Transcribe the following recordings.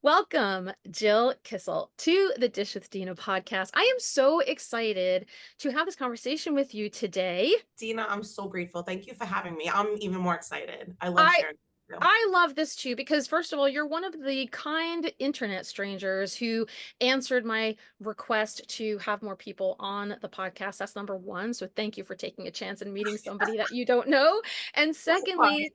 Welcome, Jill Kissel, to the Dish with Dina podcast. I am so excited to have this conversation with you today. Dina, I'm so grateful. Thank you for having me. I'm even more excited. I love I sharing with you. I love this too because first of all, you're one of the kind internet strangers who answered my request to have more people on the podcast. That's number one. So thank you for taking a chance and meeting somebody that you don't know. And Likewise.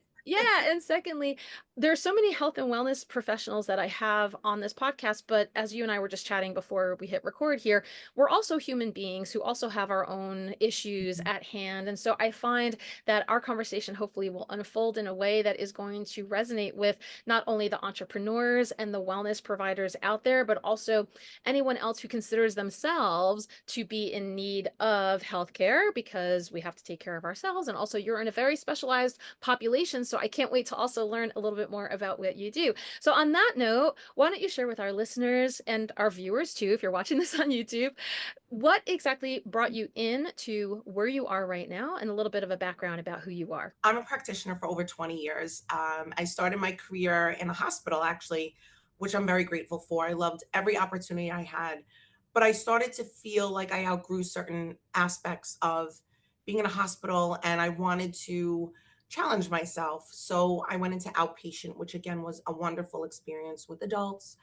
secondly, there's so many health and wellness professionals that I have on this podcast, but as you and I were just chatting before we hit record here, we're also human beings who also have our own issues at hand. And so I find that our conversation hopefully will unfold in a way that is going to resonate with not only the entrepreneurs and the wellness providers out there, but also anyone else who considers themselves to be in need of healthcare because we have to take care of ourselves. And also, you're in a very specialized population. So I can't wait to also learn a little bit more about what you do. So, on that note, why don't you share with our listeners and our viewers too, if you're watching this on YouTube, what exactly brought you in to where you are right now and a little bit of a background about who you are? I'm a practitioner for over 20 years. I started my career in a hospital, actually, which I'm very grateful for. I loved every opportunity I had. But I started to feel like I outgrew certain aspects of being in a hospital and I wanted to challenge myself. So I went into outpatient, which again was a wonderful experience with adults.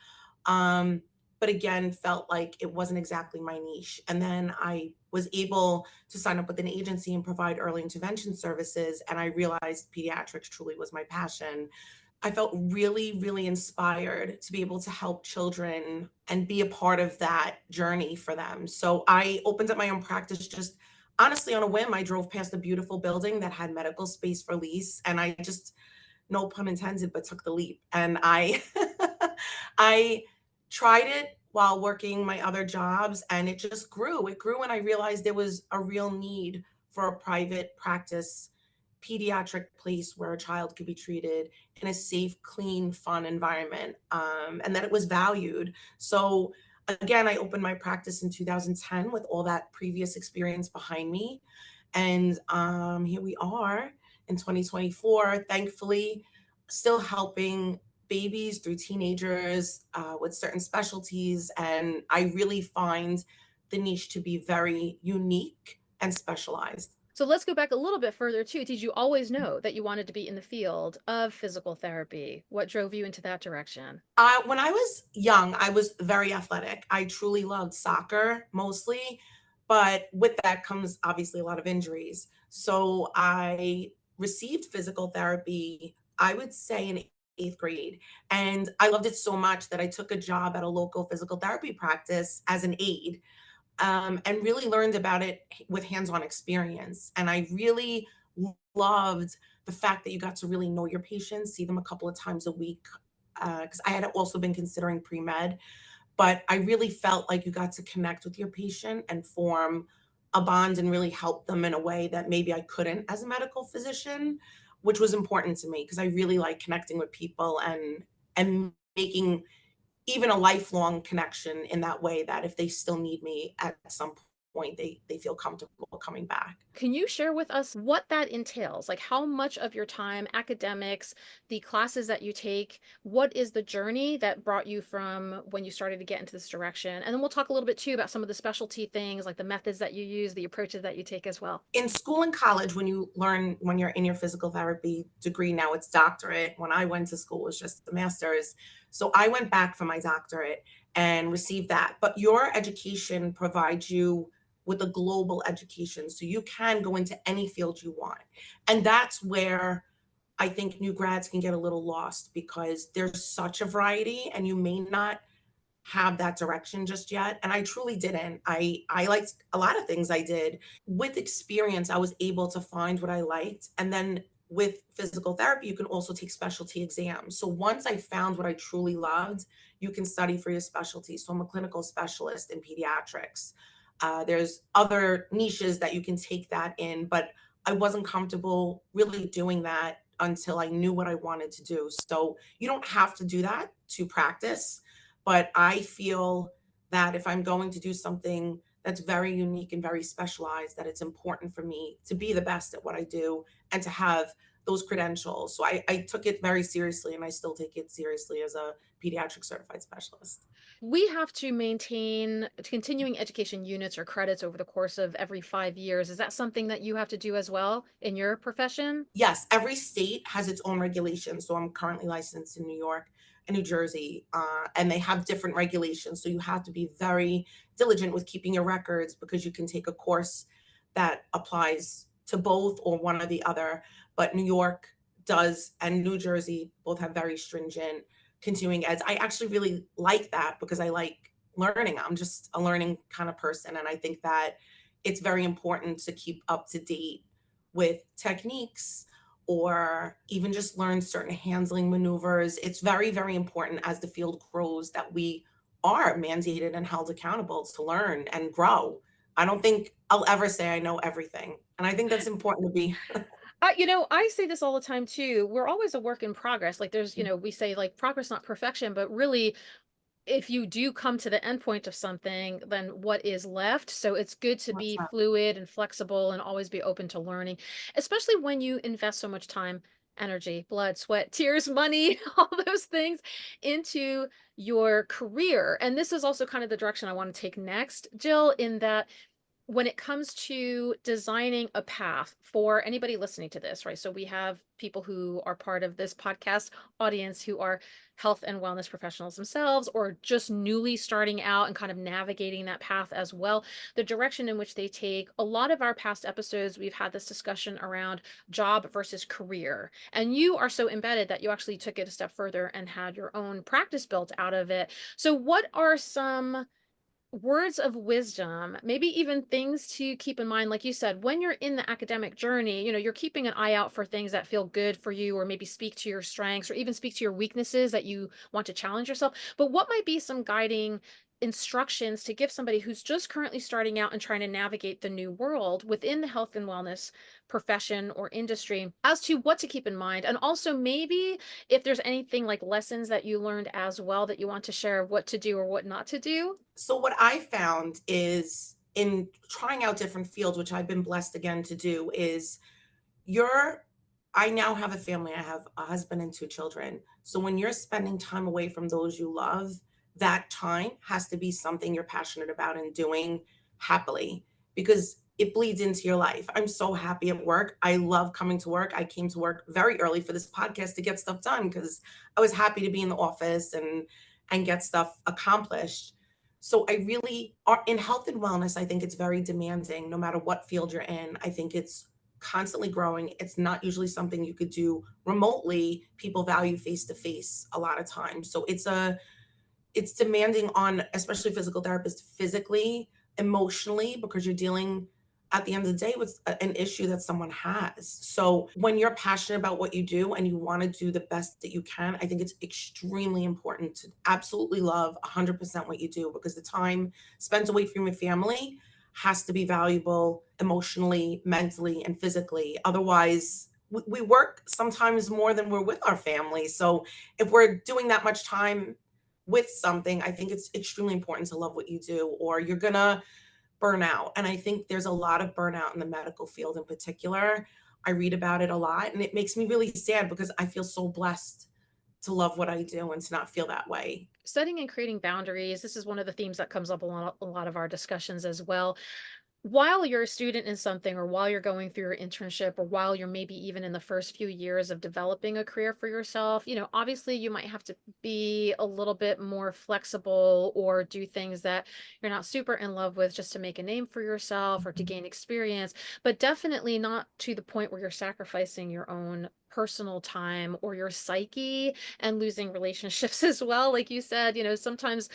Um, but again, felt like it wasn't exactly my niche. And then I was able to sign up with an agency and provide early intervention services. And I realized pediatrics truly was my passion. I felt really, really inspired to be able to help children and be a part of that journey for them. So I opened up my own practice just honestly on a whim. I drove past a beautiful building that had medical space for lease. And I just, no pun intended, but took the leap. And I I tried it while working my other jobs and it just grew. It grew and I realized there was a real need for a private practice pediatric place where a child could be treated in a safe, clean, fun environment, and that it was valued. So again, I opened my practice in 2010 with all that previous experience behind me, and here we are in 2024, thankfully, still helping babies through teenagers with certain specialties. And I really find the niche to be very unique and specialized. So let's go back a little bit further too. Did you always know that you wanted to be in the field of physical therapy? What drove you into that direction? When I was young, I was very athletic. I truly loved soccer mostly, but with that comes obviously a lot of injuries. So I received physical therapy, I would say in eighth grade. And I loved it so much that I took a job at a local physical therapy practice as an aide, and really learned about it with hands on experience. And I really loved the fact that you got to really know your patients, see them a couple of times a week, because I had also been considering pre med, but I really felt like you got to connect with your patient and form a bond and really help them in a way that maybe I couldn't as a medical physician, which was important to me because I really like connecting with people and making even a lifelong connection in that way that if they still need me at some point, they feel comfortable coming back. Can you share with us what that entails? Like how much of your time, academics, the classes that you take, what is the journey that brought you from when you started to get into this direction? And then we'll talk a little bit too about some of the specialty things, like the methods that you use, the approaches that you take as well. In school and college, when you learn when you're in your physical therapy degree, now it's doctorate. When I went to school, it was just the master's. So I went back for my doctorate and received that. But your education provides you with a global education. So you can go into any field you want. And that's where I think new grads can get a little lost because there's such a variety and you may not have that direction just yet. And I truly didn't. I liked a lot of things I did. With experience, I was able to find what I liked. And then with physical therapy, you can also take specialty exams. So once I found what I truly loved, you can study for your specialty. So I'm a clinical specialist in pediatrics. There's other niches that you can take that in, but I wasn't comfortable really doing that until I knew what I wanted to do. So you don't have to do that to practice, but I feel that if I'm going to do something that's very unique and very specialized, that it's important for me to be the best at what I do and to have those credentials. So I took it very seriously and I still take it seriously as a pediatric certified specialist. We have to maintain continuing education units or credits over the course of every 5 years. Is that something that you have to do as well in your profession? Yes, every state has its own regulations. So I'm currently licensed in New York and New Jersey, and they have different regulations. So you have to be very diligent with keeping your records because you can take a course that applies to both or one or the other. But New York does, and New Jersey both have very stringent continuing eds. I actually really like that because I like learning. I'm just a learning kind of person. And I think that it's very important to keep up to date with techniques or even just learn certain handling maneuvers. It's very, very important as the field grows that we are mandated and held accountable to learn and grow. I don't think I'll ever say I know everything. And I think that's important to be. I say this all the time too. We're always a work in progress. Like we say like progress, not perfection, but really if you do come to the end point of something, then what is left? So it's good to What's be that? fluid and flexible and always be open to learning, especially when you invest so much time, energy, blood, sweat, tears, money, all those things into your career. And this is also kind of the direction I want to take next, Jill, in that when it comes to designing a path for anybody listening to this, right? So we have people who are part of this podcast audience who are health and wellness professionals themselves, or just newly starting out and kind of navigating that path as well. The direction in which they take a lot of our past episodes, we've had this discussion around job versus career. And you are so embedded that you actually took it a step further and had your own practice built out of it. So, what are some words of wisdom, maybe even things to keep in mind, like you said, when you're in the academic journey, you're keeping an eye out for things that feel good for you, or maybe speak to your strengths, or even speak to your weaknesses that you want to challenge yourself. But what might be some guiding instructions to give somebody who's just currently starting out and trying to navigate the new world within the health and wellness profession or industry as to what to keep in mind? And also maybe if there's anything like lessons that you learned as well that you want to share of what to do or what not to do. So what I found is in trying out different fields, which I've been blessed again to do, is you're I now have a family. I have a husband and 2 children. So when you're spending time away from those you love, that time has to be something you're passionate about and doing happily because it bleeds into your life. I'm so happy at work. I love coming to work. I came to work very early for this podcast to get stuff done because I was happy to be in the office and get stuff accomplished. So I really are in health and wellness. I think it's very demanding no matter what field you're in. I think it's constantly growing. It's not usually something you could do remotely. People value face to face a lot of times. So it's demanding on especially physical therapists physically, emotionally, because you're dealing at the end of the day with an issue that someone has. So when you're passionate about what you do and you want to do the best that you can, I think it's extremely important to absolutely love 100% what you do because the time spent away from your family has to be valuable emotionally, mentally, and physically. Otherwise, we work sometimes more than we're with our family. So if we're doing that much time with something, I think it's extremely important to love what you do, or you're gonna burn out. And I think there's a lot of burnout in the medical field in particular. I read about it a lot, and it makes me really sad because I feel so blessed to love what I do and to not feel that way. Setting and creating boundaries. This is one of the themes that comes up a lot of our discussions as well. While you're a student in something, or while you're going through your internship, or while you're maybe even in the first few years of developing a career for yourself, obviously you might have to be a little bit more flexible or do things that you're not super in love with just to make a name for yourself or to gain experience, but definitely not to the point where you're sacrificing your own personal time or your psyche and losing relationships as well. Like you said, sometimes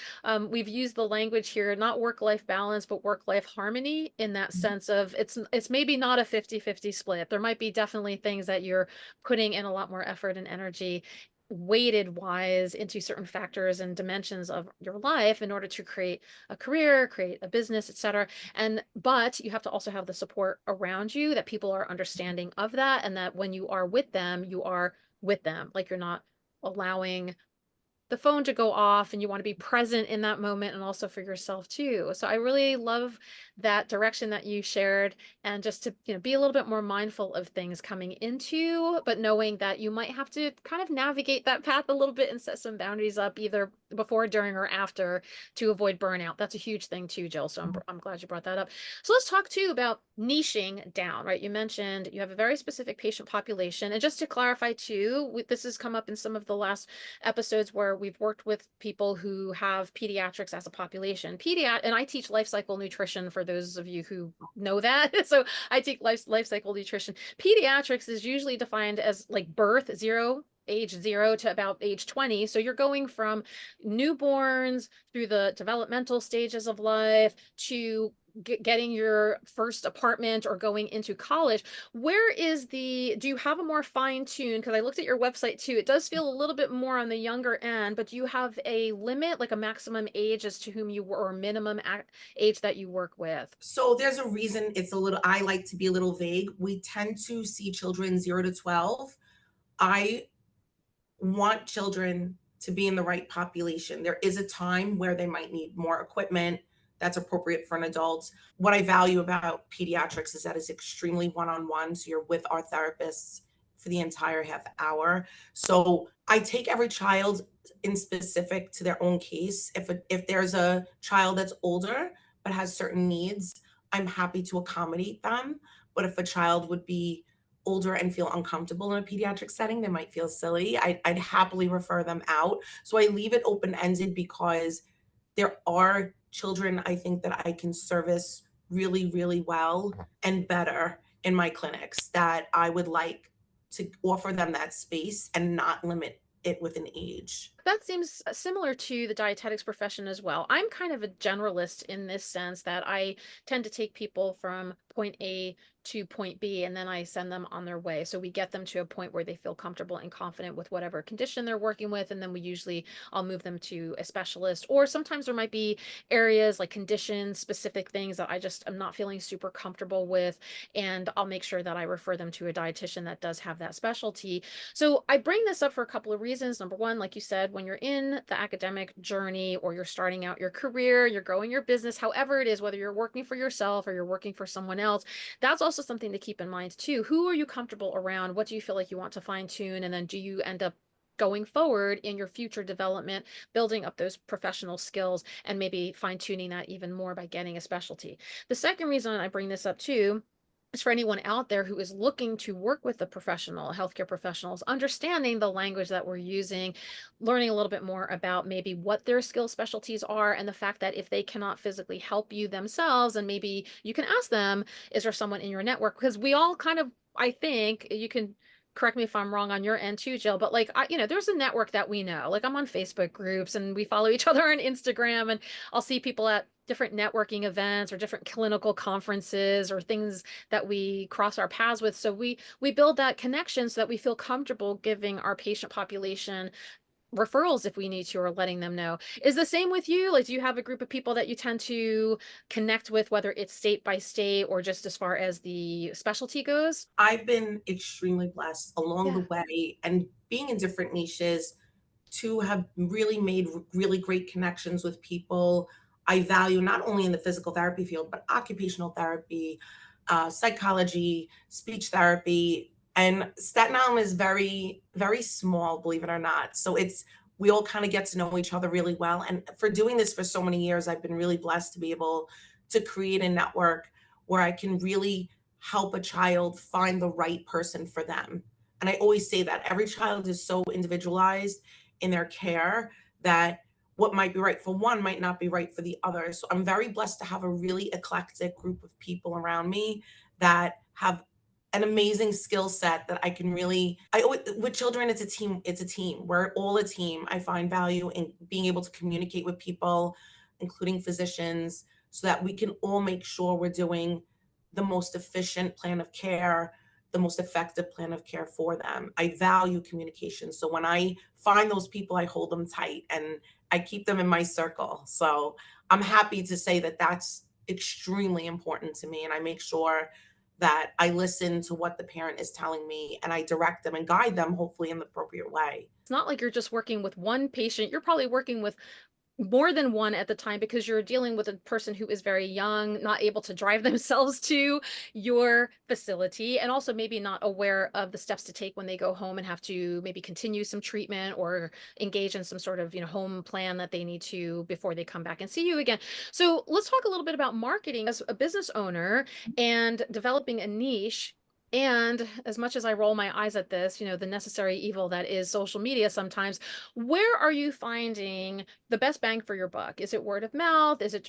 we've used the language here, not work-life balance, but work-life harmony, in that sense of it's maybe not a 50-50 split. There might be definitely things that you're putting in a lot more effort and energy weighted wise into certain factors and dimensions of your life in order to create a career, create a business, etc. And but you have to also have the support around you that people are understanding of that, and that when you are with them, you are with them. Like you're not allowing the phone to go off and you want to be present in that moment and also for yourself too. So I really love that direction that you shared, and just to, be a little bit more mindful of things coming into, but knowing that you might have to kind of navigate that path a little bit and set some boundaries up either before, during, or after to avoid burnout. That's a huge thing too, Jill. So I'm glad you brought that up. So let's talk too about niching down, right? You mentioned you have a very specific patient population. And just to clarify too, this has come up in some of the last episodes where we've worked with people who have pediatrics as a population. And I teach life cycle nutrition for those of you who know that. So I teach life cycle nutrition. Pediatrics is usually defined as like age 0 to about age 20. So you're going from newborns through the developmental stages of life to getting your first apartment or going into college. Do you have a more fine-tuned, because I looked at your website too, it does feel a little bit more on the younger end, but do you have a limit, like a maximum age as to whom you or minimum age that you work with? So there's a reason I like to be a little vague. We tend to see children 0 to 12. I want children to be in the right population. There is a time where they might need more equipment that's appropriate for an adult. What I value about pediatrics is that it's extremely one-on-one. So you're with our therapists for the entire half hour. So I take every child in specific to their own case. If there's a child that's older but has certain needs, I'm happy to accommodate them. But if a child would be older and feel uncomfortable in a pediatric setting, they might feel silly, I'd happily refer them out. So I leave it open-ended because there are children I think that I can service really, really well and better in my clinics, that I would like to offer them that space and not limit it with an age. That seems similar to the dietetics profession as well. I'm kind of a generalist in this sense that I tend to take people from point A to point B, and then I send them on their way. So we get them to a point where they feel comfortable and confident with whatever condition they're working with. And then I'll move them to a specialist. Or sometimes there might be areas like conditions, specific things that I just am not feeling super comfortable with. And I'll make sure that I refer them to a dietitian that does have that specialty. So I bring this up for a couple of reasons. Number one, like you said, when you're in the academic journey or you're starting out your career, you're growing your business, however it is, whether you're working for yourself or you're working for someone else, that's also something to keep in mind too. Who are you comfortable around? What do you feel like you want to fine tune? And then do you end up going forward in your future development, building up those professional skills and maybe fine tuning that even more by getting a specialty? The second reason I bring this up too is for anyone out there who is looking to work with the healthcare professionals, understanding the language that we're using, learning a little bit more about maybe what their skill specialties are, and the fact that if they cannot physically help you themselves, and maybe you can ask them, is there someone in your network? Because we all kind of, I think, you can correct me if I'm wrong on your end too, Jill, but like, there's a network that we know. Like I'm on Facebook groups and we follow each other on Instagram, and I'll see people at different networking events or different clinical conferences or things that we cross our paths with. So we build that connection so that we feel comfortable giving our patient population referrals if we need to, or letting them know. Is the same with you? Like, do you have a group of people that you tend to connect with, whether it's state by state or just as far as the specialty goes? I've been extremely blessed along the Yeah. way and being in different niches to have really made really great connections with people I value, not only in the physical therapy field, but occupational therapy, psychology, speech therapy. And Staten Island is very, very small, believe it or not. So we all kind of get to know each other really well. And for doing this for so many years, I've been really blessed to be able to create a network where I can really help a child find the right person for them. And I always say that every child is so individualized in their care that what might be right for one might not be right for the other. So I'm very blessed to have a really eclectic group of people around me that have an amazing skill set that I can really I always with children, it's a team. We're all a team. I find value in being able to communicate with people, including physicians, so that we can all make sure we're doing the most efficient plan of care, the most effective plan of care for them. I value communication. So when I find those people, I hold them tight and I keep them in my circle. So I'm happy to say that that's extremely important to me. And I make sure that I listen to what the parent is telling me and I direct them and guide them, hopefully in the appropriate way. It's not like you're just working with one patient, you're probably working with more than one at the time because you're dealing with a person who is very young, not able to drive themselves to your facility, and also maybe not aware of the steps to take when they go home and have to maybe continue some treatment or engage in some sort of, home plan that they need to before they come back and see you again. So let's talk a little bit about marketing as a business owner and developing a niche. And as much as I roll my eyes at this, the necessary evil that is social media sometimes, where are you finding the best bang for your buck? Is it word of mouth? Is it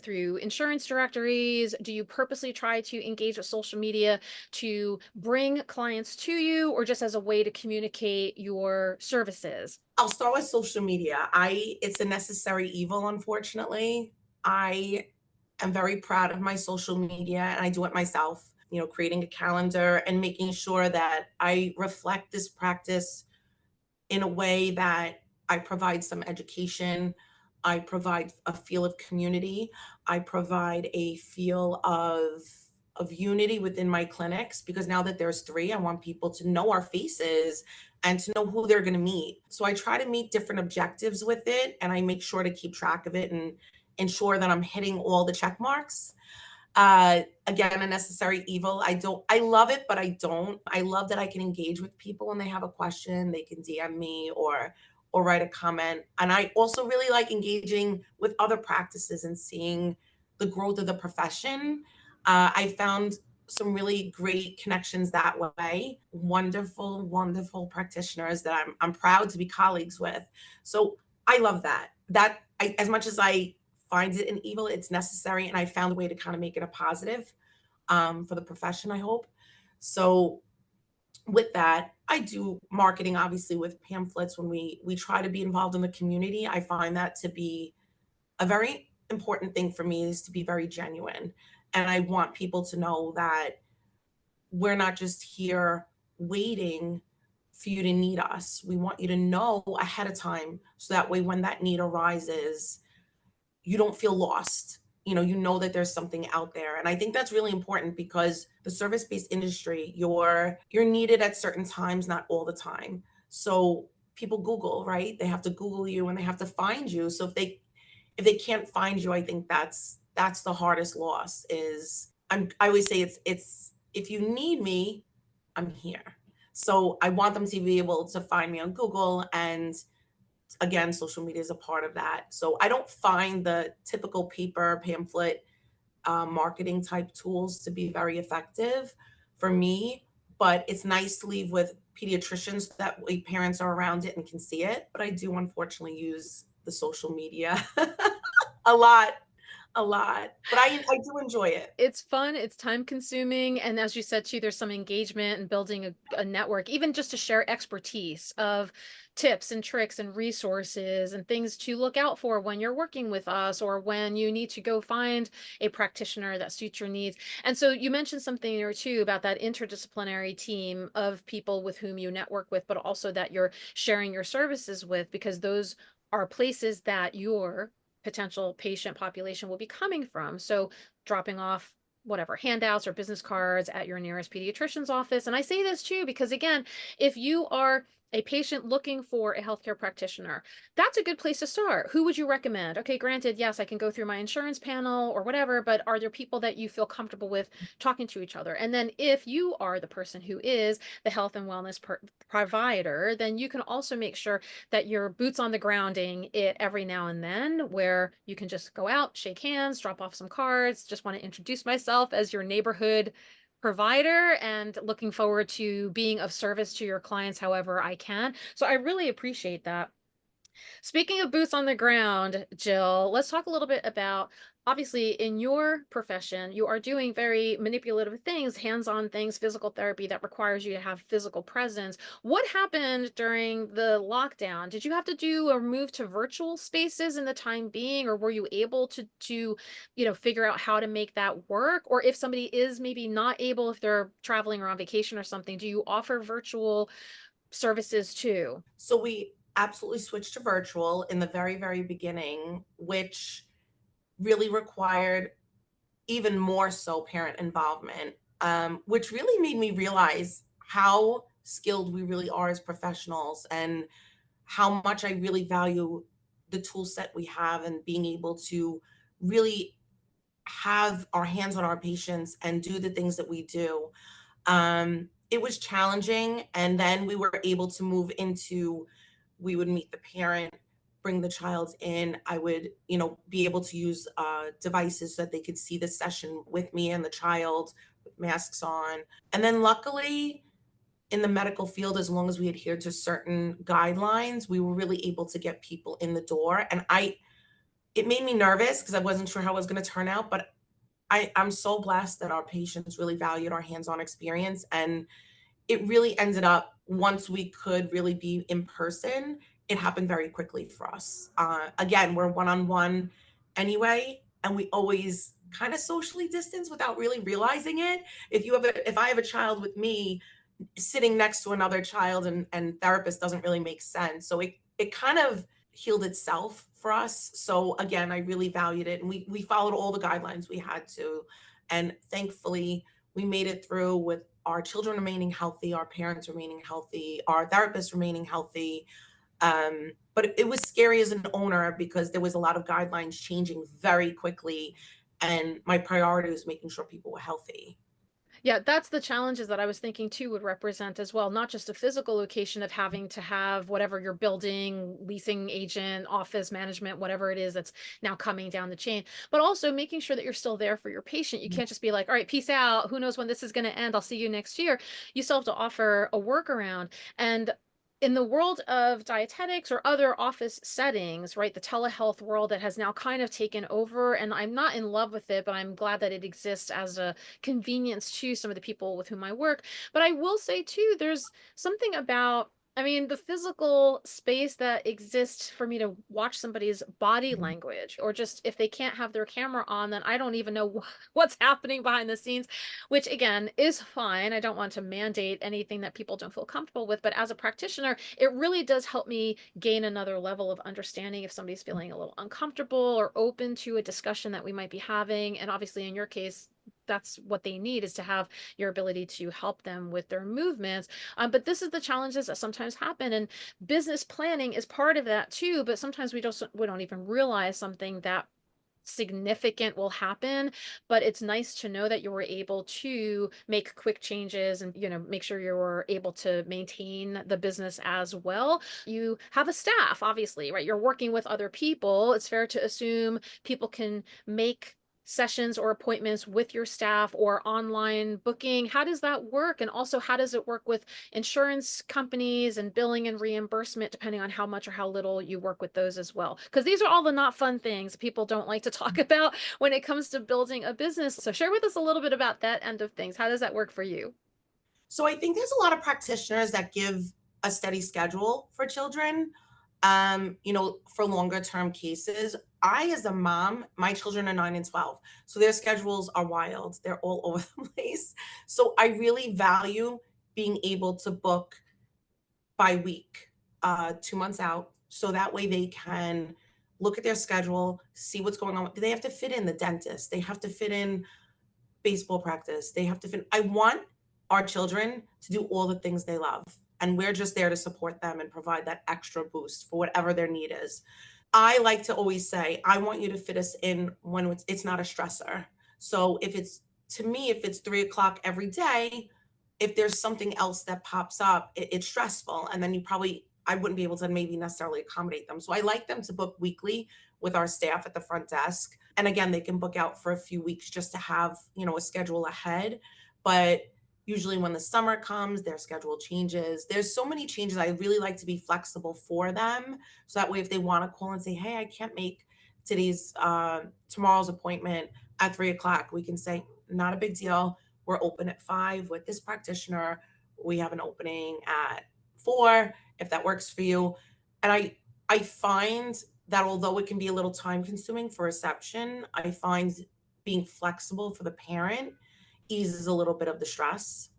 through insurance directories? Do you purposely try to engage with social media to bring clients to you, or just as a way to communicate your services? I'll start with social media. It's a necessary evil, unfortunately. I am very proud of my social media and I do it myself, creating a calendar and making sure that I reflect this practice in a way that I provide some education, I provide a feel of community, I provide a feel of unity within my clinics because now that there's 3, I want people to know our faces and to know who they're going to meet. So I try to meet different objectives with it and I make sure to keep track of it and ensure that I'm hitting all the check marks. Again, a necessary evil. I love it, but I don't. I love that I can engage with people when they have a question, they can DM me or write a comment. And I also really like engaging with other practices and seeing the growth of the profession. I found some really great connections that way. Wonderful, wonderful practitioners that I'm proud to be colleagues with. So I love that. As much as I find it an evil, it's necessary, and I found a way to kind of make it a positive for the profession, I hope. So with that, I do marketing obviously with pamphlets when we try to be involved in the community. I find that to be a very important thing for me is to be very genuine. And I want people to know that we're not just here waiting for you to need us. We want you to know ahead of time so that way when that need arises, you don't feel lost. You know that there's something out there. And I think that's really important because the service-based industry, you're needed at certain times, not all the time. So people Google, right? They have to Google you and they have to find you. So if they can't find you, I think that's the hardest loss is I always say it's if you need me, I'm here. So I want them to be able to find me on Google and again, social media is a part of that. So I don't find the typical paper pamphlet marketing type tools to be very effective for me, but it's nice to leave with pediatricians so that way parents are around it and can see it. But I do unfortunately use the social media a lot, a lot. But I do enjoy it. It's fun, it's time consuming, and as you said too, there's some engagement and building a network, even just to share expertise of tips and tricks and resources and things to look out for when you're working with us or when you need to go find a practitioner that suits your needs. And so you mentioned something there too about that interdisciplinary team of people with whom you network with, but also that you're sharing your services with, because those are places that your potential patient population will be coming from. So dropping off whatever handouts or business cards at your nearest pediatrician's office. And I say this too, because again, if you are a patient looking for a healthcare practitioner, that's a good place to start. Who would you recommend? Okay, granted, yes, I can go through my insurance panel or whatever, but are there people that you feel comfortable with talking to each other? And then if you are the person who is the health and wellness provider, then you can also make sure that you're boots on the grounding it every now and then, where you can just go out, shake hands, drop off some cards, just want to introduce myself as your neighborhood provider and looking forward to being of service to your clients however I can. So I really appreciate that. Speaking of boots on the ground, Jill, let's talk a little bit about, obviously in your profession, you are doing very manipulative things, hands-on things, physical therapy that requires you to have physical presence. What happened during the lockdown? Did you have to do or move to virtual spaces in the time being, or were you able to figure out how to make that work? Or if somebody is maybe not able, if they're traveling or on vacation or something, do you offer virtual services too? So we absolutely switched to virtual in the very, very beginning, which really required even more so parent involvement. which really made me realize how skilled we really are as professionals and how much I really value the tool set we have and being able to really have our hands on our patients and do the things that we do. It was challenging, and then we were able to move into we would meet the parent, bring the child in. I would, be able to use devices so that they could see the session with me and the child with masks on. And then luckily, in the medical field, as long as we adhered to certain guidelines, we were really able to get people in the door. And it made me nervous because I wasn't sure how it was going to turn out, but I'm so blessed that our patients really valued our hands-on experience. And it really ended up, once we could really be in person, it happened very quickly for us. Again, we're one-on-one anyway, and we always kind of socially distance without really realizing it. If I have a child with me, sitting next to another child and therapist doesn't really make sense. So it kind of healed itself for us. So again, I really valued it, and we followed all the guidelines we had to, and thankfully we made it through with our children remaining healthy, our parents remaining healthy, our therapists remaining healthy. But it was scary as an owner because there was a lot of guidelines changing very quickly, and my priority was making sure people were healthy. Yeah, that's the challenges that I was thinking too would represent as well, not just a physical location of having to have whatever you're building, leasing agent, office management, whatever it is that's now coming down the chain, but also making sure that you're still there for your patient. You can't just be like, all right, peace out. Who knows when this is going to end? I'll see you next year. You still have to offer a workaround. And in the world of dietetics or other office settings, right, the telehealth world that has now kind of taken over, and I'm not in love with it, but I'm glad that it exists as a convenience to some of the people with whom I work. But I will say too, there's something about, I mean, the physical space that exists for me to watch somebody's body language, or just if they can't have their camera on, then I don't even know what's happening behind the scenes, which again is fine. I don't want to mandate anything that people don't feel comfortable with. But as a practitioner, it really does help me gain another level of understanding if somebody's feeling a little uncomfortable or open to a discussion that we might be having. And obviously, in your case, that's what they need, is to have your ability to help them with their movements. But this is the challenges that sometimes happen, and business planning is part of that too. But sometimes we don't even realize something that significant will happen, but it's nice to know that you were able to make quick changes and make sure you're able to maintain the business as well. You have a staff, obviously, right? You're working with other people. It's fair to assume people can make sessions or appointments with your staff or online booking. How does that work? And also, how does it work with insurance companies and billing and reimbursement, depending on how much or how little you work with those as well? Because these are all the not fun things people don't like to talk about when it comes to building a business. So share with us a little bit about that end of things. How does that work for you? So I think there's a lot of practitioners that give a steady schedule for children, for longer term cases. I, as a mom, my children are 9 and 12. So their schedules are wild. They're all over the place. So I really value being able to book by week, 2 months out. So that way they can look at their schedule, see what's going on. They have to fit in the dentist. They have to fit in baseball practice. They have to fin I want our children to do all the things they love, and we're just there to support them and provide that extra boost for whatever their need is. I like to always say, "I want you to fit us in when it's not a stressor." So if it's to me, if it's 3 o'clock every day, if there's something else that pops up, it's stressful, and then I wouldn't be able to maybe necessarily accommodate them. So I like them to book weekly with our staff at the front desk. And again, they can book out for a few weeks just to have, a schedule ahead. But usually when the summer comes, their schedule changes. There's so many changes. I really like to be flexible for them. So that way, if they want to call and say, "Hey, I can't make tomorrow's appointment at 3 o'clock," we can say, "Not a big deal. We're open at 5 with this practitioner. We have an opening at 4 if that works for you." And I find that although it can be a little time consuming for reception, I find being flexible for the parent eases a little bit of the stress.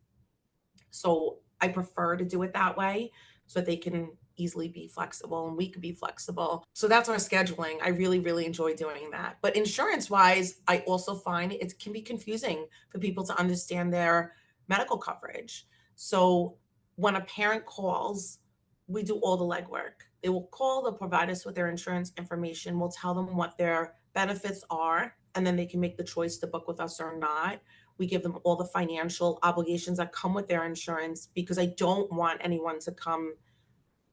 So I prefer to do it that way so that they can easily be flexible and we could be flexible. So that's our scheduling. I really, really enjoy doing that. But insurance wise, I also find it can be confusing for people to understand their medical coverage. So when a parent calls, we do all the legwork. They will call, they'll provide us with their insurance information. We'll tell them what their benefits are, and then they can make the choice to book with us or not. We give them all the financial obligations that come with their insurance because I don't want anyone to come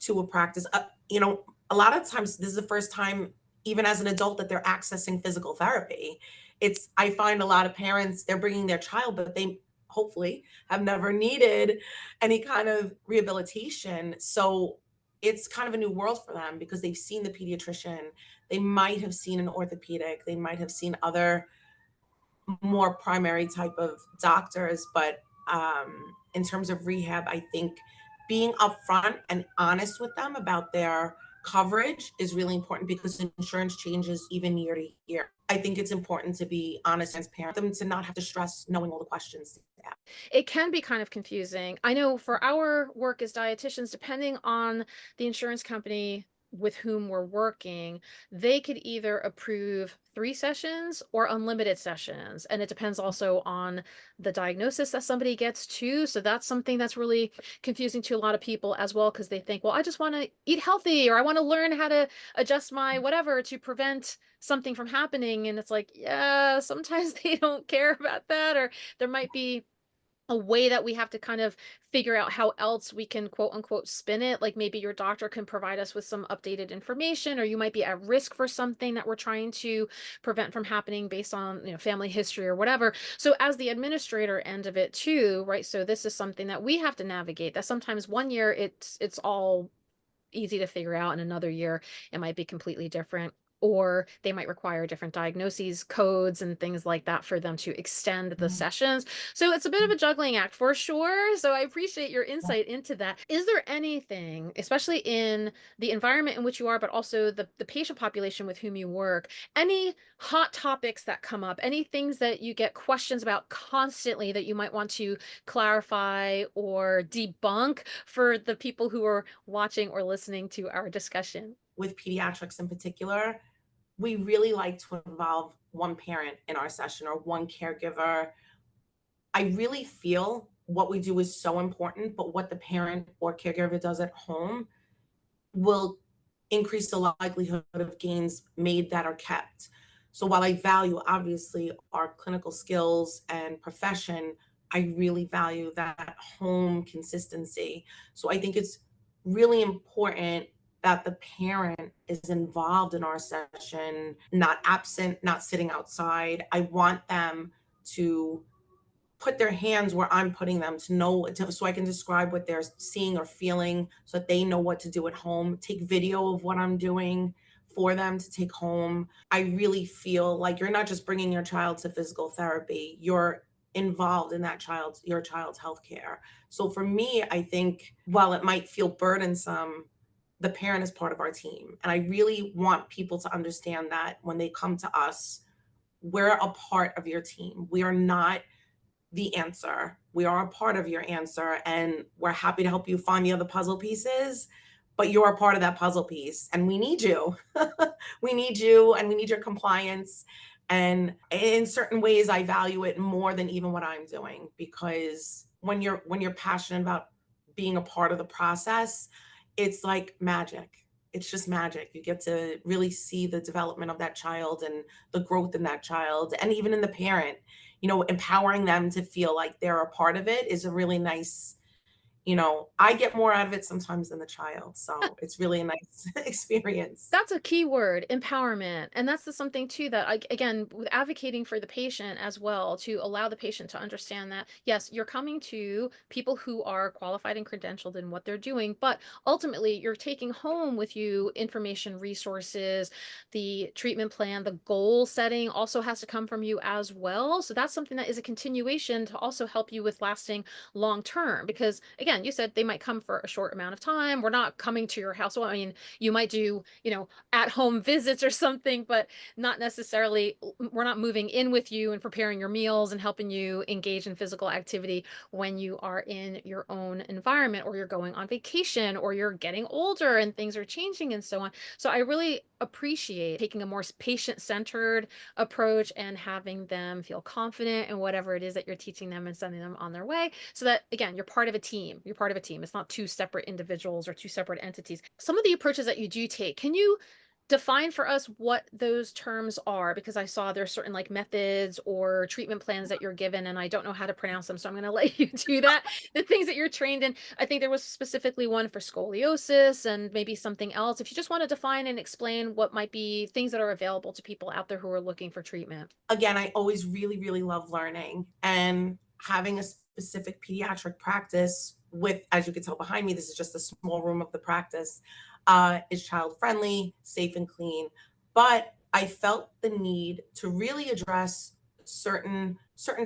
to a practice. A lot of times this is the first time, even as an adult, that they're accessing physical therapy. I find a lot of parents, they're bringing their child, but they hopefully have never needed any kind of rehabilitation. So it's kind of a new world for them because they've seen the pediatrician. They might have seen an orthopedic. They might have seen other more primary type of doctors, but in terms of rehab, I think being upfront and honest with them about their coverage is really important because insurance changes even year to year. I think it's important to be honest and transparent, them to not have to stress knowing all the questions to ask. It can be kind of confusing. I know for our work as dietitians, depending on the insurance company with whom we're working, they could either approve 3 sessions or unlimited sessions. And it depends also on the diagnosis that somebody gets too. So that's something that's really confusing to a lot of people as well, because they think, well, I just want to eat healthy or I want to learn how to adjust my whatever to prevent something from happening. And it's like, yeah, sometimes they don't care about that, or there might be a way that we have to kind of figure out how else we can quote unquote spin it. Like maybe your doctor can provide us with some updated information, or you might be at risk for something that we're trying to prevent from happening based on, family history or whatever. So as the administrator end of it too, right? So this is something that we have to navigate, that sometimes one year it's all easy to figure out, and another year it might be completely different, or they might require different diagnoses codes and things like that for them to extend the Mhm. sessions. So it's a bit of a juggling act for sure. So I appreciate your insight into that. Is there anything, especially in the environment in which you are, but also the patient population with whom you work, any hot topics that come up, any things that you get questions about constantly that you might want to clarify or debunk for the people who are watching or listening to our discussion? With pediatrics in particular, we really like to involve one parent in our session or one caregiver. I really feel what we do is so important, but what the parent or caregiver does at home will increase the likelihood of gains made that are kept. So while I value obviously our clinical skills and profession, I really value that home consistency. So I think it's really important that the parent is involved in our session, not absent, not sitting outside. I want them to put their hands where I'm putting them to know so I can describe what they're seeing or feeling so that they know what to do at home. Take video of what I'm doing for them to take home. I really feel like you're not just bringing your child to physical therapy, you're involved in your child's healthcare. So for me, I think while it might feel burdensome, the parent is part of our team. And I really want people to understand that when they come to us, we're a part of your team. We are not the answer. We are a part of your answer, and we're happy to help you find the other puzzle pieces, but you're a part of that puzzle piece, and we need you. We need you, and we need your compliance. And in certain ways, I value it more than even what I'm doing because when you're passionate about being a part of the process, it's like magic. It's just magic. You get to really see the development of that child and the growth in that child, and even in the parent. Empowering them to feel like they're a part of it is a really nice, I get more out of it sometimes than the child. So it's really a nice experience. That's a key word, empowerment. And that's the something too that again, with advocating for the patient as well, to allow the patient to understand that, yes, you're coming to people who are qualified and credentialed in what they're doing, but ultimately you're taking home with you information, resources, the treatment plan, the goal setting also has to come from you as well. So that's something that is a continuation to also help you with lasting long term. Because again, again, you said they might come for a short amount of time. We're not coming to your house. Well, I mean, you might do, at home visits or something, but not necessarily, we're not moving in with you and preparing your meals and helping you engage in physical activity when you are in your own environment, or you're going on vacation, or you're getting older and things are changing and so on. So I really appreciate taking a more patient-centered approach and having them feel confident in whatever it is that you're teaching them and sending them on their way, so that again, you're part of a team. You're part of a team. It's not two separate individuals or two separate entities. Some of the approaches that you do take, can you define for us what those terms are? Because I saw there's certain like methods or treatment plans that you're given, and I don't know how to pronounce them, so I'm going to let you do that. The things that you're trained in. I think there was specifically one for scoliosis and maybe something else. If you just want to define and explain what might be things that are available to people out there who are looking for treatment. Again, I always really, really love learning, and having a specific pediatric practice with, as you can tell behind me, this is just a small room of the practice, is child friendly, safe and clean. But I felt the need to really address certain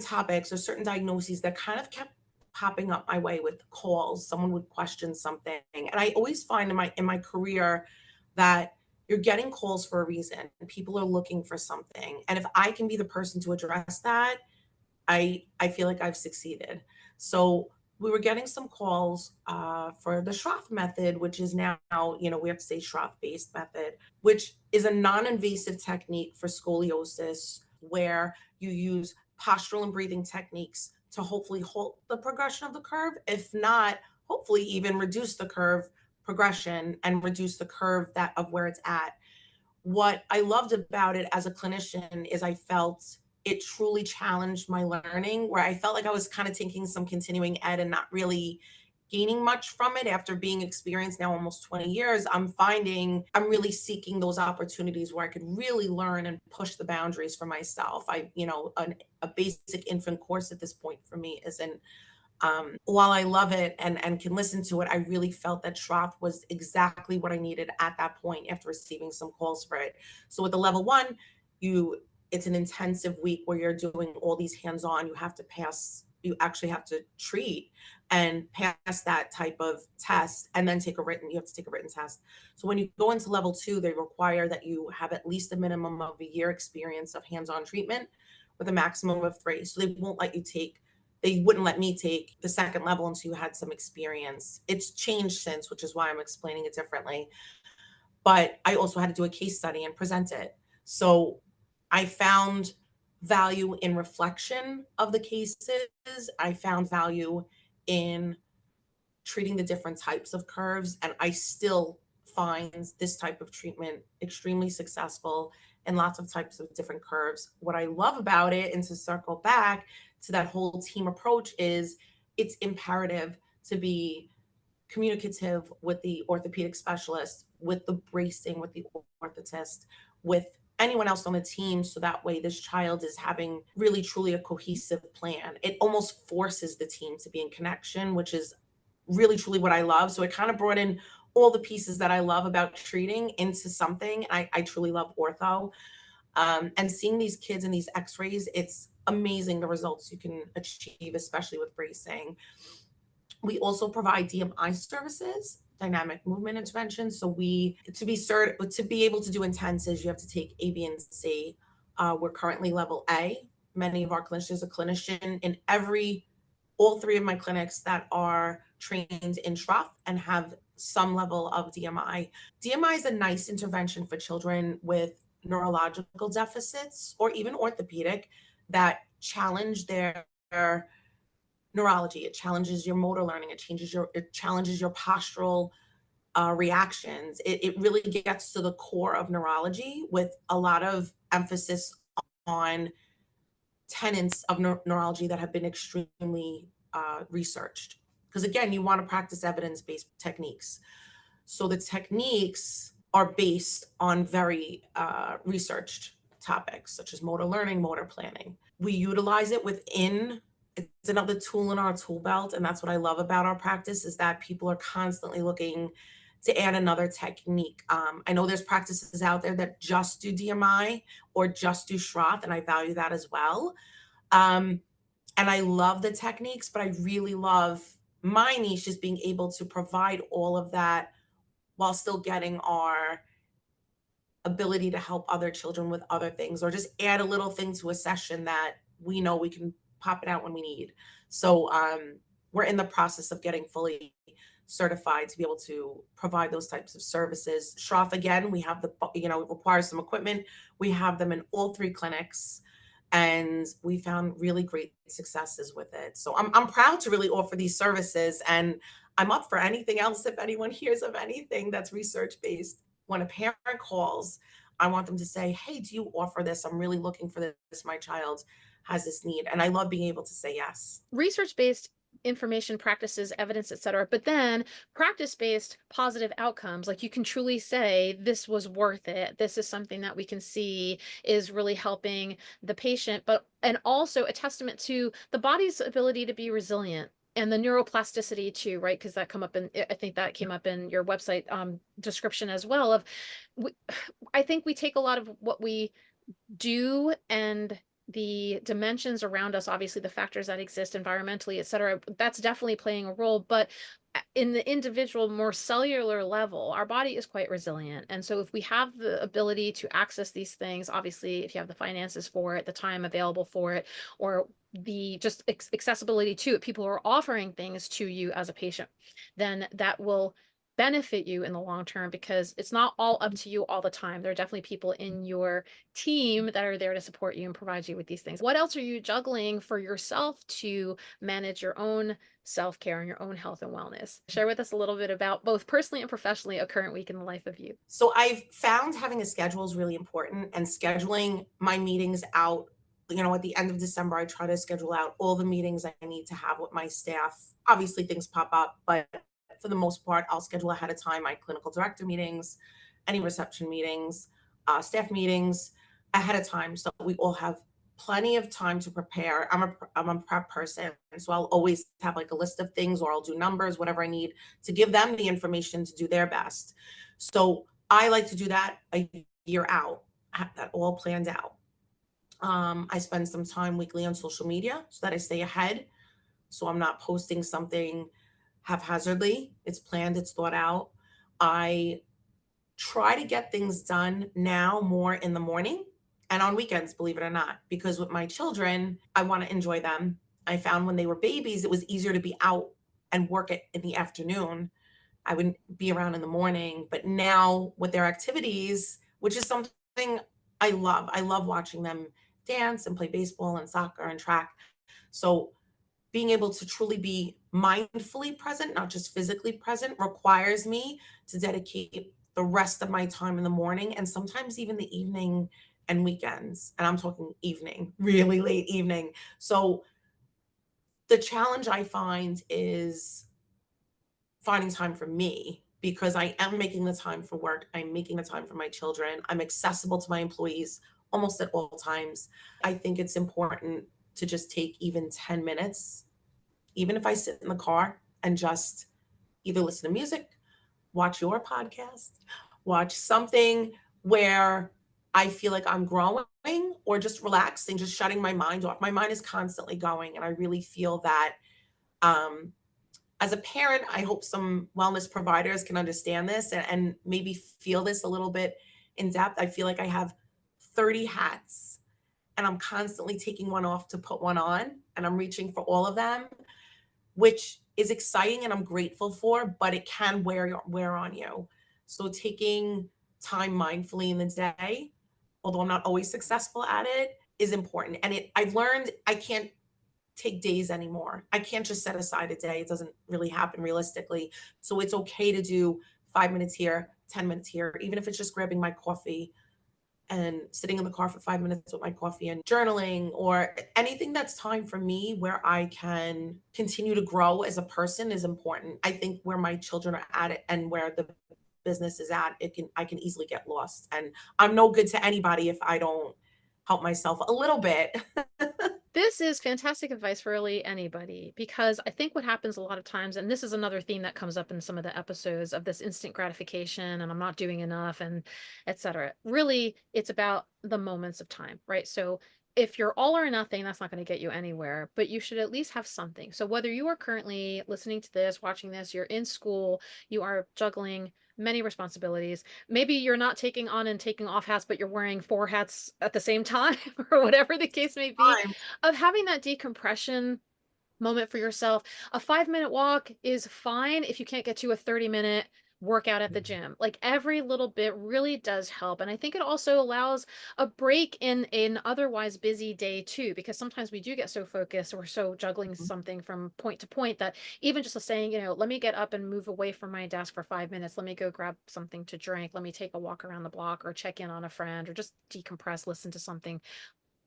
topics or certain diagnoses that kind of kept popping up my way with calls. Someone would question something, and I always find in my career that you're getting calls for a reason. People are looking for something. And if I can be the person to address that, I feel like I've succeeded. So we were getting some calls for the Schroth method, which is now, we have to say Schroth based method, which is a non-invasive technique for scoliosis where you use postural and breathing techniques to hopefully halt the progression of the curve. If not, hopefully even reduce the curve progression and reduce the curve that of where it's at. What I loved about it as a clinician is I felt it truly challenged my learning, where I felt like I was kind of taking some continuing ed and not really gaining much from it. After being experienced now almost 20 years, I'm finding I'm really seeking those opportunities where I could really learn and push the boundaries for myself. A basic infant course at this point for me isn't, while I love it and can listen to it, I really felt that Schroth was exactly what I needed at that point after receiving some calls for it. So with the level one, you it's an intensive week where you're doing all these hands-on. You actually have to treat and pass that type of test, and then you have to take a written test. So when you go into level two, they require that you have at least a minimum of a year experience of hands-on treatment with a maximum of 3. So they wouldn't let me take the second level until you had some experience. It's changed since, which is why I'm explaining it differently. But I also had to do a case study and present it. So I found value in reflection of the cases. I found value in treating the different types of curves, and I still find this type of treatment extremely successful in lots of types of different curves. What I love about it, and to circle back to that whole team approach, is it's imperative to be communicative with the orthopedic specialist, with the bracing, with the orthotist, with anyone else on the team, so that way this child is having really truly a cohesive plan. It almost forces the team to be in connection, which is really truly what I love. So it kind of brought in all the pieces that I love about treating into something. I truly love ortho. And seeing these kids in these x-rays, it's amazing the results you can achieve, especially with bracing. We also provide DMI services, dynamic movement intervention. So to be able to do intensives, you have to take A, B, and C. We're currently level A. Many of our clinicians are clinician in all 3 of my clinics that are trained in Schroth and have some level of DMI. DMI is a nice intervention for children with neurological deficits or even orthopedic that challenge their neurology. It challenges your motor learning. It challenges your postural reactions. It really gets to the core of neurology with a lot of emphasis on tenets of neurology that have been extremely researched. Because again, you want to practice evidence-based techniques. So the techniques are based on very researched topics such as motor learning, motor planning. We utilize it it's another tool in our tool belt. And that's what I love about our practice, is that people are constantly looking to add another technique. I know there's practices out there that just do DMI or just do Schroth, and I value that as well. And I love the techniques, but I really love my niche is being able to provide all of that while still getting our ability to help other children with other things, or just add a little thing to a session that we know we can pop it out when we need. So we're in the process of getting fully certified to be able to provide those types of services. Shroff, again, we have it requires some equipment. We have them in all three clinics, and we found really great successes with it. So I'm proud to really offer these services, and I'm up for anything else if anyone hears of anything that's research based. When a parent calls, I want them to say, "Hey, do you offer this? I'm really looking for this. My child has this need." And I love being able to say yes. Research-based information, practices, evidence, etc. But then practice-based positive outcomes, like you can truly say, this was worth it. This is something that we can see is really helping the patient, but and also a testament to the body's ability to be resilient and the neuroplasticity too, right? Because that come up in, I think that came up in your website description as well of, we, I think we take a lot of what we do and the dimensions around us, obviously the factors that exist environmentally, et cetera, that's definitely playing a role. But in the individual, more cellular level, our body is quite resilient. And so if we have the ability to access these things, obviously, if you have the finances for it, the time available for it, or the just accessibility to it, people are offering things to you as a patient, then that will benefit you in the long term, because it's not all up to you all the time. There are definitely people in your team that are there to support you and provide you with these things. What else are you juggling for yourself to manage your own self-care and your own health and wellness? Share with us a little bit about both personally and professionally a current week in the life of you. So I've found having a schedule is really important, and scheduling my meetings out. At the end of December, I try to schedule out all the meetings I need to have with my staff. Obviously, things pop up, but for the most part, I'll schedule ahead of time my clinical director meetings, any reception meetings, staff meetings ahead of time, so we all have plenty of time to prepare. I'm a prep person, so I'll always have like a list of things, or I'll do numbers, whatever I need to give them the information to do their best. So I like to do that a year out, have that all planned out. I spend some time weekly on social media so that I stay ahead. So I'm not posting something haphazardly. It's planned, it's thought out. I try to get things done now more in the morning and on weekends, believe it or not, because with my children, I want to enjoy them. I found when they were babies, it was easier to be out and work it in the afternoon. I wouldn't be around in the morning. But now with their activities, which is something I love watching them dance and play baseball and soccer and track. So being able to truly be mindfully present, not just physically present, requires me to dedicate the rest of my time in the morning and sometimes even the evening and weekends. And I'm talking evening, really late evening. So the challenge I find is finding time for me, because I am making the time for work. I'm making the time for my children. I'm accessible to my employees almost at all times. I think it's important to just take even 10 minutes, even if I sit in the car and just either listen to music, watch your podcast, watch something where I feel like I'm growing, or just relaxing, just shutting my mind off. My mind is constantly going. And I really feel that um, as a parent, I hope some wellness providers can understand this, and maybe feel this a little bit in depth. I feel like I have 30 hats and I'm constantly taking one off to put one on, and I'm reaching for all of them, which is exciting and I'm grateful for, but it can wear on you. So taking time mindfully in the day, although I'm not always successful at it, is important. And I've learned I can't take days anymore. I can't just set aside a day. It doesn't really happen realistically. So it's okay to do 5 minutes here, 10 minutes here, even if it's just grabbing my coffee and sitting in the car for 5 minutes with my coffee and journaling, or anything that's time for me where I can continue to grow as a person is important. I think where my children are at it and where the business is at, I can easily get lost. And I'm no good to anybody if I don't help myself a little bit. This is fantastic advice for really anybody, because I think what happens a lot of times, and this is another theme that comes up in some of the episodes of this instant gratification and I'm not doing enough and etc. Really, it's about the moments of time, right? So if you're all or nothing, that's not going to get you anywhere, but you should at least have something. So whether you are currently listening to this, watching this, you're in school, you are juggling many responsibilities. Maybe you're not taking on and taking off hats, but you're wearing four hats at the same time, or whatever the case may be, Time. of having that decompression moment for yourself. A 5-minute walk is fine if you can't get to a 30-minute workout at the gym. Like every little bit really does help. And I think it also allows a break in an otherwise busy day too, because sometimes we do get so focused or so juggling something from point to point that even just saying, let me get up and move away from my desk for 5 minutes. Let me go grab something to drink. Let me take a walk around the block or check in on a friend or just decompress, listen to something,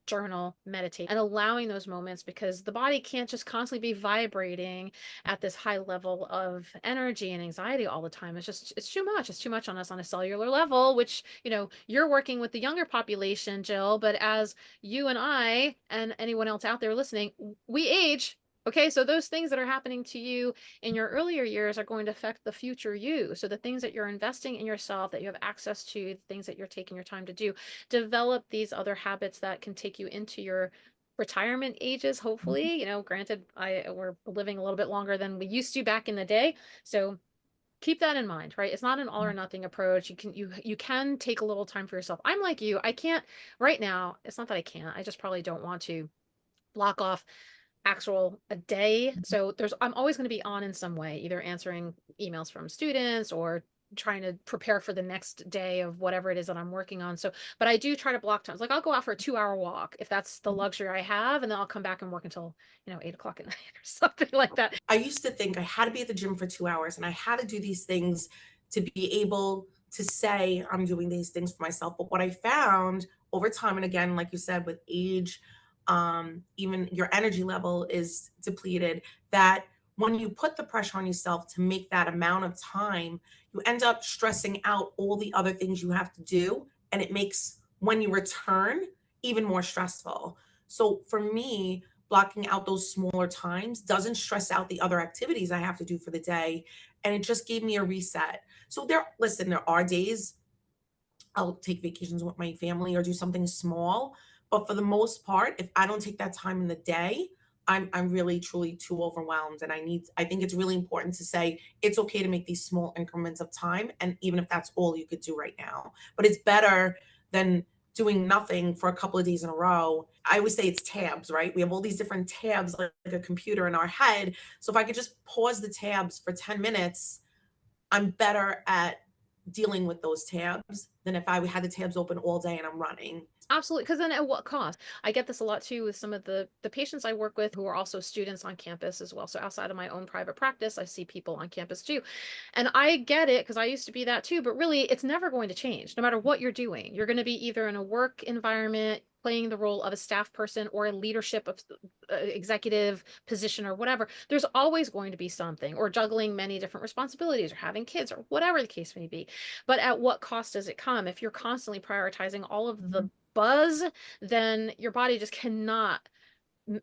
journal, meditate, and allowing those moments, because the body can't just constantly be vibrating at this high level of energy and anxiety all the time. It's too much. It's too much on us on a cellular level, which, you're working with the younger population, Jill, but as you and I and anyone else out there listening, we age. Okay, so those things that are happening to you in your earlier years are going to affect the future you. So the things that you're investing in yourself, that you have access to, the things that you're taking your time to do, develop these other habits that can take you into your retirement ages, hopefully. Granted, we're living a little bit longer than we used to back in the day, so keep that in mind, right? It's not an all or nothing approach. You can take a little time for yourself. I'm like you. I can't right now. It's not that I can't. I just probably don't want to block off actual a day. So I'm always going to be on in some way, either answering emails from students or trying to prepare for the next day of whatever it is that I'm working on. So, but I do try to block times. Like I'll go out for a 2-hour walk if that's the luxury I have, and then I'll come back and work until, 8 o'clock at night or something like that. I used to think I had to be at the gym for 2 hours and I had to do these things to be able to say I'm doing these things for myself. But what I found over time, and again, like you said, with age, even your energy level is depleted, that when you put the pressure on yourself to make that amount of time, you end up stressing out all the other things you have to do. And it makes when you return even more stressful. So for me, blocking out those smaller times doesn't stress out the other activities I have to do for the day. And it just gave me a reset. So listen, there are days I'll take vacations with my family or do something small. But for the most part, if I don't take that time in the day, I'm really truly too overwhelmed. And I think it's really important to say it's okay to make these small increments of time. And even if that's all you could do right now, but it's better than doing nothing for a couple of days in a row. I always say it's tabs, right? We have all these different tabs like a computer in our head. So if I could just pause the tabs for 10 minutes, I'm better at dealing with those tabs than if I had the tabs open all day and I'm running. Absolutely, because then at what cost? I get this a lot too with some of the patients I work with who are also students on campus as well. So outside of my own private practice, I see people on campus too. And I get it because I used to be that too, but really it's never going to change no matter what you're doing. You're going to be either in a work environment playing the role of a staff person or a leadership of executive position or whatever. There's always going to be something, or juggling many different responsibilities or having kids or whatever the case may be. But at what cost does it come? If you're constantly prioritizing all of the buzz, then your body just cannot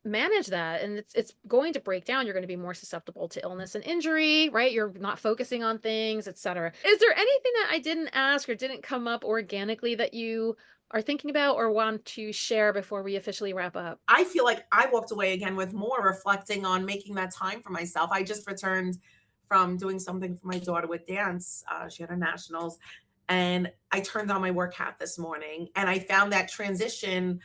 manage that, and it's going to break down. You're going to be more susceptible to illness and injury, right? You're not focusing on things, etc. Is there anything that I didn't ask or didn't come up organically that you are thinking about or want to share before we officially wrap up? I feel like I walked away again with more reflecting on making that time for myself. I just returned from doing something for my daughter with dance. She had her nationals, and I turned on my work hat this morning, and I found that transition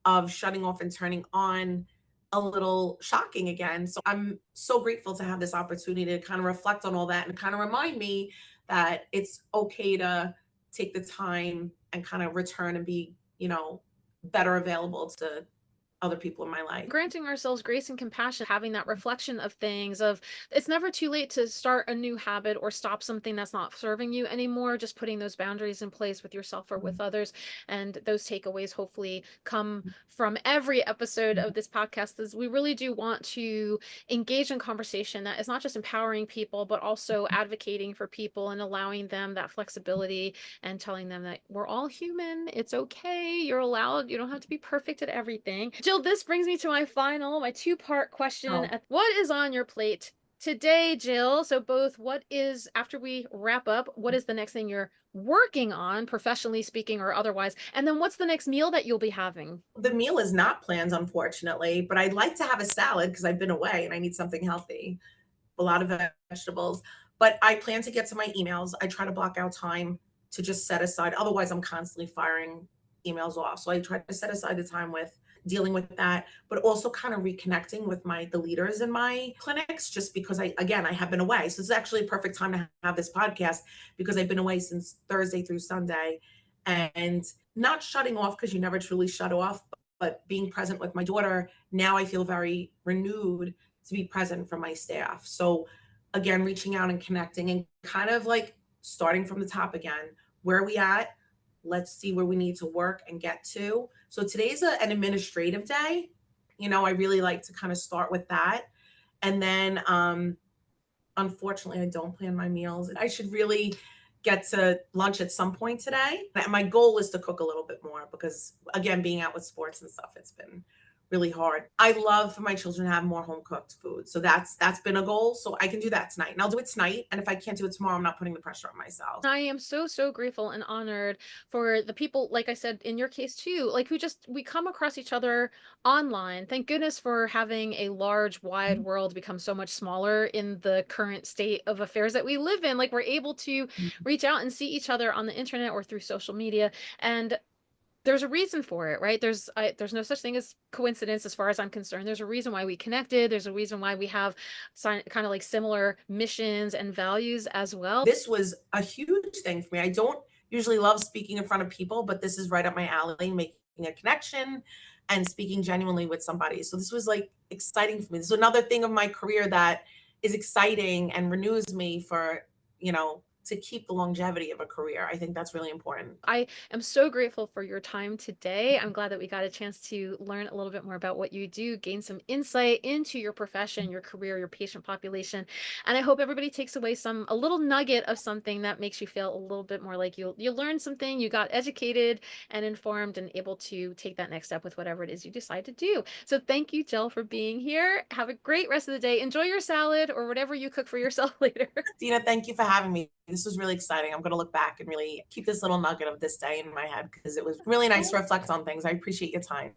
of shutting off and turning on a little shocking again. So I'm so grateful to have this opportunity to kind of reflect on all that and kind of remind me that it's okay to take the time and kind of return and be, better available to other people in my life. Granting ourselves grace and compassion, having that reflection of things, of it's never too late to start a new habit or stop something that's not serving you anymore. Just putting those boundaries in place with yourself or with others. And those takeaways hopefully come from every episode of this podcast, as we really do want to engage in conversation that is not just empowering people, but also advocating for people and allowing them that flexibility and telling them that we're all human. It's okay. You're allowed. You don't have to be perfect at everything. Jill, this brings me to my 2-part question. Oh, What is on your plate today, Jill. So both what is, after we wrap up, what is the next thing you're working on, professionally speaking or otherwise? And then what's the next meal that you'll be having? The meal is not planned, unfortunately, but I'd like to have a salad because I've been away and I need something healthy, a lot of vegetables. But I plan to get to my emails. I try to block out time to just set aside. Otherwise, I'm constantly firing emails off. So I try to set aside the time with dealing with that, but also kind of reconnecting with the leaders in my clinics, just because I have been away. So it's actually a perfect time to have this podcast because I've been away since Thursday through Sunday, and not shutting off because you never truly shut off, but being present with my daughter. Now I feel very renewed to be present for my staff. So again, reaching out and connecting and kind of like starting from the top again. Where are we at? Let's see where we need to work and get to. So today's an administrative day. I really like to kind of start with that. And then unfortunately, I don't plan my meals. I should really get to lunch at some point today. And my goal is to cook a little bit more because, again, being out with sports and stuff, it's been really hard. I love for my children to have more home cooked food. So that's been a goal. So I can do that tonight. And I'll do it tonight. And if I can't do it tomorrow, I'm not putting the pressure on myself. I am so, so grateful and honored for the people, like I said, in your case too, like who just, we come across each other online. Thank goodness for having a large, wide world become so much smaller in the current state of affairs that we live in. Like we're able to reach out and see each other on the internet or through social media. And there's a reason for it, right? There's no such thing as coincidence as far as I'm concerned. There's a reason why we connected. There's a reason why we have kind of like similar missions and values as well. This was a huge thing for me. I don't usually love speaking in front of people, but this is right up my alley, making a connection and speaking genuinely with somebody. So this was like exciting for me. This is another thing of my career that is exciting and renews me for, to keep the longevity of a career. I think that's really important. I am so grateful for your time today. I'm glad that we got a chance to learn a little bit more about what you do, gain some insight into your profession, your career, your patient population. And I hope everybody takes away a little nugget of something that makes you feel a little bit more like you learned something, you got educated and informed and able to take that next step with whatever it is you decide to do. So thank you, Jill, for being here. Have a great rest of the day. Enjoy your salad or whatever you cook for yourself later. Dina, thank you for having me. This was really exciting. I'm going to look back and really keep this little nugget of this day in my head because it was really nice to reflect on things. I appreciate your time.